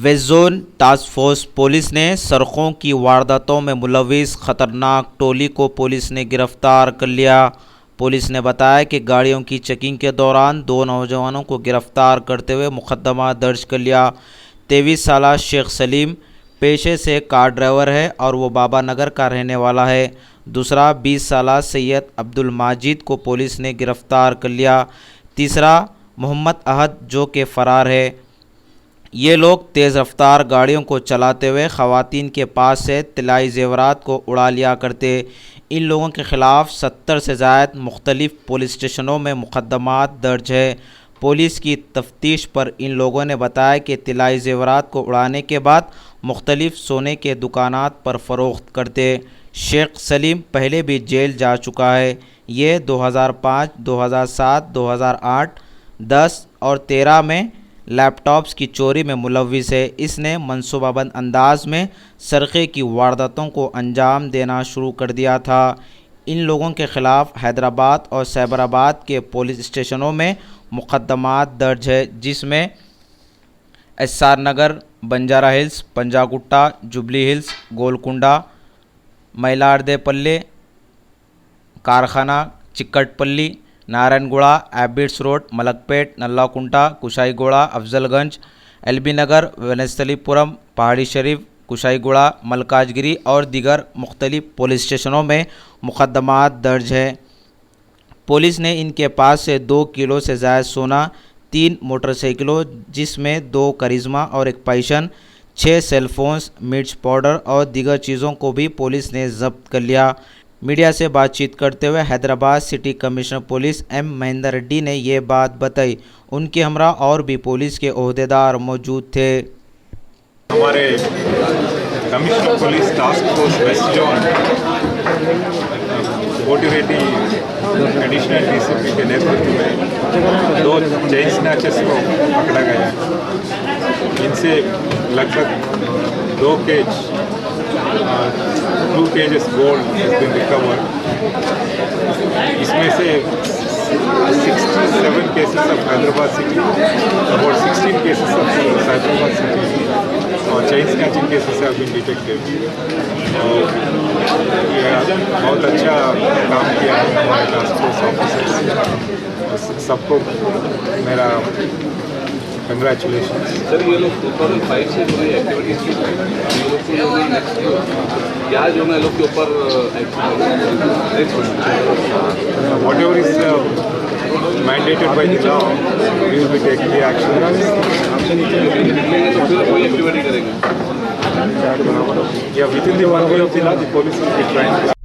West zone task force police ने सड़कों की वारदातों में मुलविस खतरनाक टोली को पुलिस ने गिरफ्तार कर लिया। पुलिस ने बताया कि गाड़ियों की चेकिंग के दौरान 2 नौजवानों को गिरफ्तार करते हुए मुकदमा दर्ज कर लिया। 23 साला शेख सलीम पेशे से कार ड्राइवर है और वो बाबा नगर का रहने वाला है। दूसरा 20 साला सैयद अब्दुल माजिद को पुलिस ने गिरफ्तार कर लिया। तीसरा मोहम्मद अहद जो कि फ़रार है। ये लोग तेज़ रफ्तार गाड़ियों को चलाते हुए ख़वातीन के पास से तिलाई ज़ेवरात को उड़ा लिया करते। इन लोगों के ख़िलाफ़ 70 से ज़ायद मुख्तलिफ़ पुलिस स्टेशनों में मुकदमात दर्ज है। पुलिस की तफ्तीश पर इन लोगों ने बताया कि तिलाई ज़ेवरात को उड़ाने के बाद मुख्तलिफ़ सोने के दुकानात पर फ़रोख्त करते। शेख सलीम पहले भी जेल जा चुका है। ये 2005, 2007, 2008, 10 और 13 में लैपटॉप्स की चोरी में मुलविस है। इसने मनसूबाबंद अंदाज में सरक़े की वारदातों को अंजाम देना शुरू कर दिया था। इन लोगों के ख़िलाफ़ हैदराबाद और सैबराबाद के पुलिस स्टेशनों में मुकदमात दर्ज है, जिसमें SR Nagar, Banjara Hills, Panjagutta, Jubilee Hills, Golconda, Mylardevpally, Karkhana, Chikkadpally, Narayanguda, Abids Road, Malakpet, Nallakunta, Kushaiguda, Afzalgunj, LB Nagar, Vanasthalipuram, Pahadi Sharif, Kushaiguda, Malkajgiri और दीगर मुख्तलिफ पुलिस स्टेशनों में मुकदमात दर्ज है। पुलिस ने इनके पास से 2 किलो से ज़ायद सोना, 3 मोटरसाइकिलों जिसमें 2 करिश्मा और 1 पैशन, 6 सेलफोन्स, मिर्च पाउडर और दीगर चीज़ों को भी पुलिस ने जब्त कर लिया। मीडिया से बातचीत करते हुए Hyderabad city commissioner police M Mahender Reddy ने ये बात बताई। उनके हमरा और भी पुलिस के ओहदेदार मौजूद थे। हमारे commissioner police task force west zone कोटी रेड्डी एडिशनल डीसीपी के नेतृत्व में 2 चेन स्नैचर्स को पकड़ा गया। इनसे लगभग 2 kgs gold has been recovered. इसमें से 67 cases of Hyderabad city, about 16 cases of Hyderabad city और chain snatching cases have been detected. और बहुत अच्छा काम किया है हमारे टास्क फोर्स ऑफिसर्स। सबको मेरा कंग्रेचुलेशन। सर, ये लोग टोटल 5 से जुड़ी एक्टिविटीज़ की ये लोग को नेक्स्ट क्या जो है लोग के ऊपर what ever is mandated by the law, we will be taking the action. तो फिर कोई एक्टिविटी करेंगे? Yeah, within the 1 year of the law, the police will be trying to